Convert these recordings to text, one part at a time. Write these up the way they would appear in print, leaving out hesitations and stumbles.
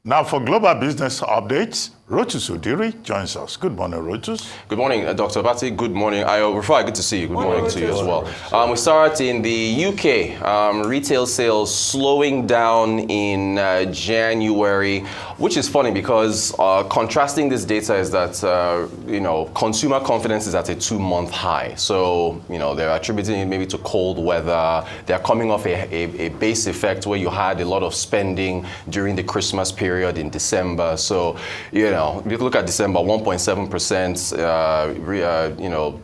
Now for global business updates, Rotus Udiri joins us. Good morning, Rotus. Good morning, Dr. Abati. Good morning. Rufai, good to see you. Good morning to you as well. We start in the UK. Retail sales slowing down in January, which is funny because contrasting this data is that, consumer confidence is at a 2-month high. So, they're attributing it maybe to cold weather. They're coming off a base effect where you had a lot of spending during the Christmas period in December. So, if you look at December, 1.7%,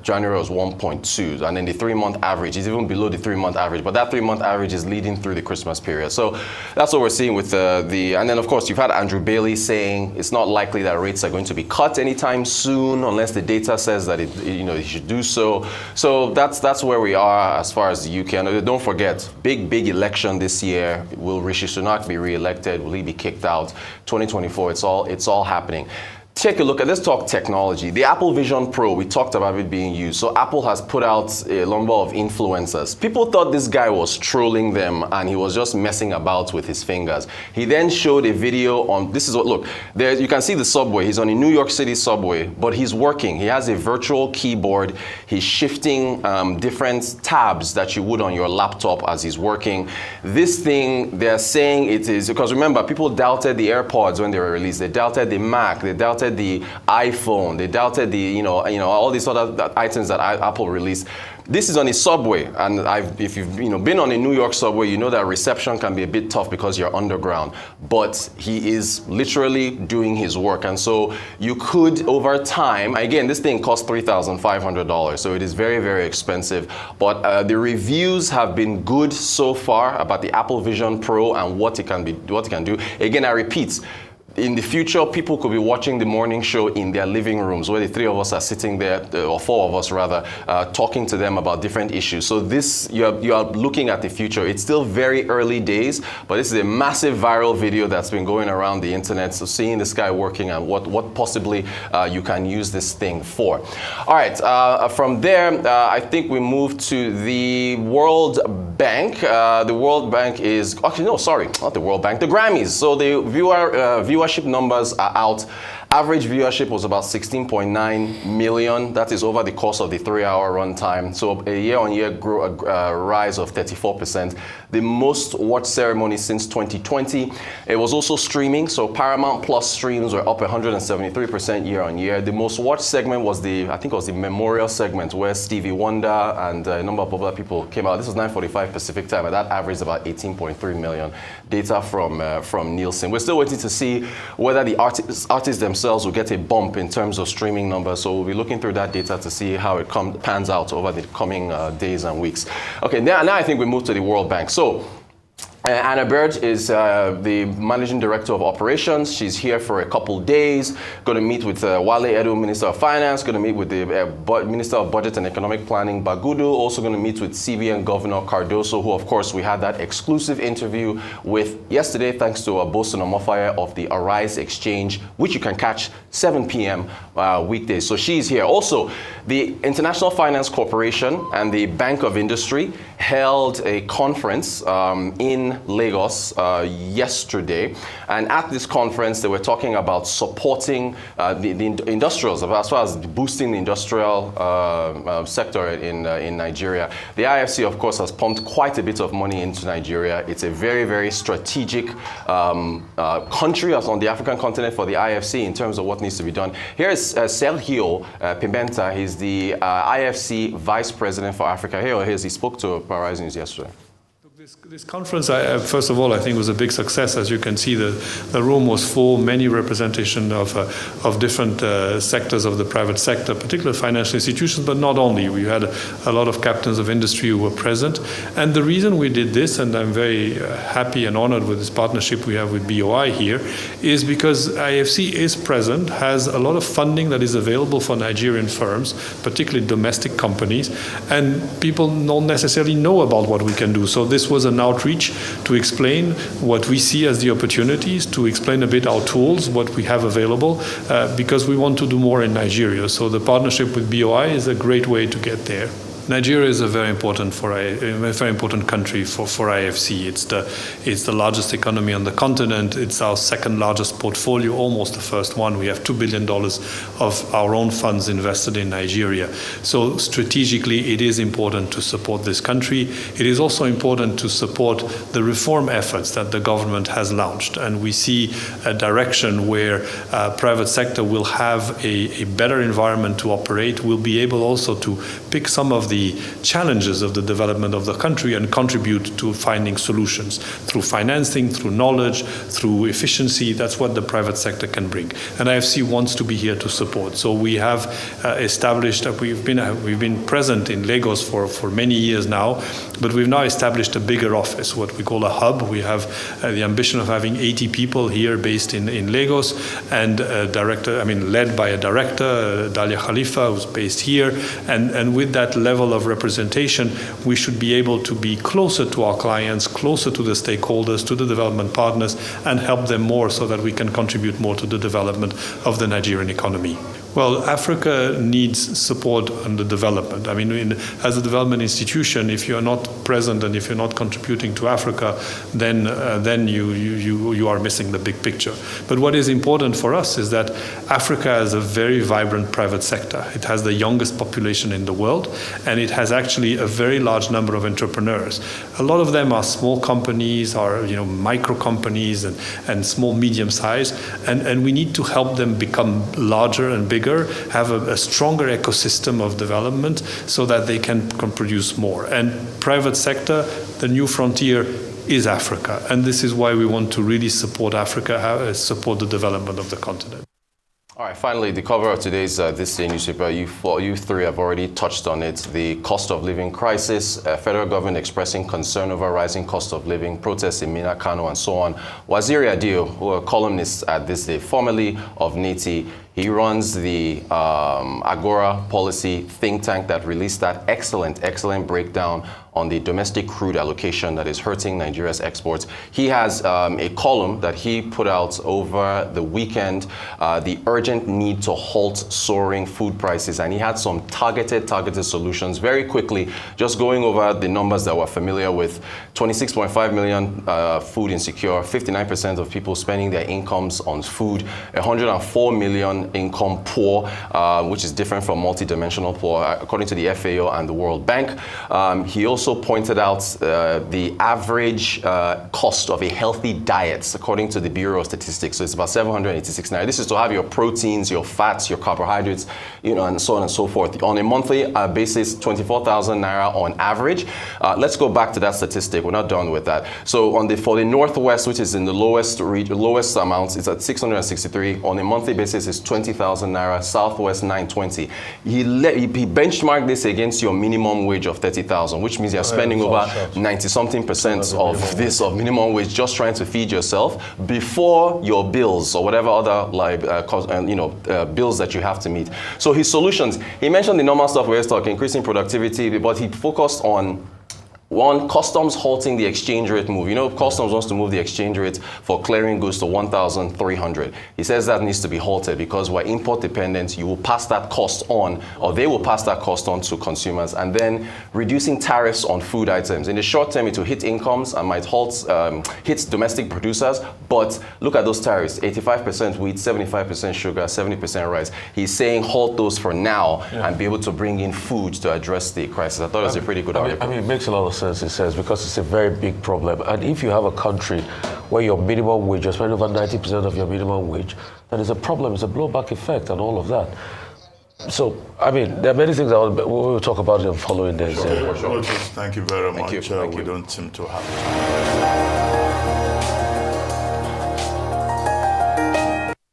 January was 1.2%, and then the 3-month average is even below the 3-month average, but that 3-month average is leading through the Christmas period. So that's what we're seeing with and then of course you've had Andrew Bailey saying it's not likely that rates are going to be cut anytime soon unless the data says that it should do so. So that's where we are as far as the UK. And don't forget, big election this year. Will Rishi Sunak be re-elected? Will he be kicked out? 2024, it's all happening. Take a look let's talk technology. The Apple Vision Pro, we talked about it being used. So Apple has put out a number of influencers. People thought this guy was trolling them and he was just messing about with his fingers. He then showed a video on, this is what, look, there you can see the subway. He's on a New York City subway, but he's working. He has a virtual keyboard. He's shifting different tabs that you would on your laptop as he's working. This thing, they're saying it is, because remember, people doubted the AirPods when they were released. They doubted the Mac. They doubted the iPhone, they doubted the all these other items that Apple released. This is on a subway, and if you've been on a New York subway, you know that reception can be a bit tough because you're underground. But he is literally doing his work, and so you could, over time, again, this thing costs $3,500, so it is very, very expensive. But the reviews have been good so far about the Apple Vision Pro and what it can do. Again, I repeat. In the future, people could be watching the morning show in their living rooms where the 3 of us are sitting there, or 4 of us rather, talking to them about different issues. So this, you are looking at the future. It's still very early days, but this is a massive viral video that's been going around the internet. So seeing this guy working and what possibly you can use this thing for. All right, from there, I think we move to the World Bank. The World Bank is, actually no, sorry, not the World Bank, the Grammys. So the viewership numbers are out. Average viewership was about 16.9 million. That is over the course of the 3-hour runtime. So a year-on-year rise of 34%. The most watched ceremony since 2020. It was also streaming. So Paramount Plus streams were up 173% year-on-year. The most watched segment was the memorial segment where Stevie Wonder and a number of other people came out. This was 9:45 Pacific time, and that averaged about 18.3 million. Data from Nielsen. We're still waiting to see whether the artists themselves will get a bump in terms of streaming numbers. So we'll be looking through that data to see how it pans out over the coming days and weeks. Okay, now I think we move to the World Bank. So Anna Bird is the Managing Director of Operations. She's here for a couple days. Going to meet with Wale Edu, Minister of Finance. Going to meet with the Minister of Budget and Economic Planning, Bagudu. Also going to meet with CBN Governor Cardoso, who, of course, we had that exclusive interview with yesterday, thanks to Bosun Omofaya of the Arise Exchange, which you can catch 7 p.m. Weekdays. So she's here. Also, the International Finance Corporation and the Bank of Industry held a conference in Lagos yesterday, and at this conference they were talking about supporting the industrials as far as boosting the industrial sector in Nigeria. The IFC, of course, has pumped quite a bit of money into Nigeria. It's a very, very strategic country on the African continent for the IFC in terms of what needs to be done. Here is Sergio Pimenta. He's the IFC Vice President for Africa. Here he is. He spoke to Paradise News yesterday. This conference, first of all, I think was a big success. As you can see, the room was full, many representation of different sectors of the private sector, particularly financial institutions, but not only. We had a lot of captains of industry who were present. And the reason we did this, and I'm very happy and honored with this partnership we have with BOI here, is because IFC is present, has a lot of funding that is available for Nigerian firms, particularly domestic companies, and people don't necessarily know about what we can do. So this was an outreach to explain what we see as the opportunities, to explain a bit our tools, what we have available, because we want to do more in Nigeria. So the partnership with BOI is a great way to get there. Nigeria is a very important country for IFC. It's the largest economy on the continent. It's our second largest portfolio, almost the first one. We have $2 billion of our own funds invested in Nigeria. So strategically, it is important to support this country. It is also important to support the reform efforts that the government has launched. And we see a direction where private sector will have a better environment to operate, will be able also to pick some of the challenges of the development of the country and contribute to finding solutions through financing, through knowledge, through efficiency. That's what the private sector can bring. And IFC wants to be here to support. So we have established, we've been present in Lagos for many years now, but we've now established a bigger office, what we call a hub. We have the ambition of having 80 people here based in Lagos, and led by a director, Dalia Khalifa, who's based here. And with that level of representation, we should be able to be closer to our clients, closer to the stakeholders, to the development partners, and help them more so that we can contribute more to the development of the Nigerian economy. Well, Africa needs support on the development. I mean, as a development institution, if you're not present and if you're not contributing to Africa, then you are missing the big picture. But what is important for us is that Africa has a very vibrant private sector. It has the youngest population in the world, and it has actually a very large number of entrepreneurs. A lot of them are small companies, are micro companies and small, medium size, and we need to help them become larger and bigger, have a stronger ecosystem of development so that they can produce more. And private sector, the new frontier is Africa. And this is why we want to really support Africa, support the development of the continent. All right, finally, the cover of today's This Day newspaper, you three have already touched on it. The cost of living crisis, federal government expressing concern over rising cost of living, protests in Mina, Kano, and so on. Waziri Adio, who are columnists at This Day, formerly of NITI, he runs the Agora policy think tank that released that excellent breakdown on the domestic crude allocation that is hurting Nigeria's exports. He has a column that he put out over the weekend, the urgent need to halt soaring food prices. And he had some targeted solutions. Very quickly, just going over the numbers that we're familiar with, 26.5 million food insecure, 59% of people spending their incomes on food, 104 million income poor, which is different from multidimensional poor, according to the FAO and the World Bank. He also pointed out the average cost of a healthy diet, according to the Bureau of Statistics. So it's about 786 naira. This is to have your proteins, your fats, your carbohydrates, and so on and so forth. On a monthly basis, 24,000 naira on average. Let's go back to that statistic. We're not done with that. So for the Northwest, which is in the lowest amounts, it's at 663. On a monthly basis, it's 20,000 naira. Southwest, 920. He benchmarked this against your minimum wage of 30,000, which means you're spending over 90-something% of minimum wage just trying to feed yourself before your bills or whatever other bills that you have to meet. So his solutions, he mentioned the normal stuff we're talking, increasing productivity, but he focused on one, customs halting the exchange rate move. Customs wants to move the exchange rate for clearing goods to 1,300. He says that needs to be halted because we're import dependent. You will pass that cost on, or they will pass that cost on to consumers. And then reducing tariffs on food items. In the short term, it will hit incomes and might hit domestic producers. But look at those tariffs: 85% wheat, 75% sugar, 70% rice. He's saying halt those for now and be able to bring in food to address the crisis. I thought it was a pretty good idea. I mean, it makes a lot of sense, it says, because it's a very big problem. And if you have a country where your minimum wage, you're spending over 90% of your minimum wage, then it's a problem. It's a blowback effect and all of that. So, I mean, there are many things that we'll talk about in the following days. Sure. Thank you very much. Thank you. We don't seem to have time.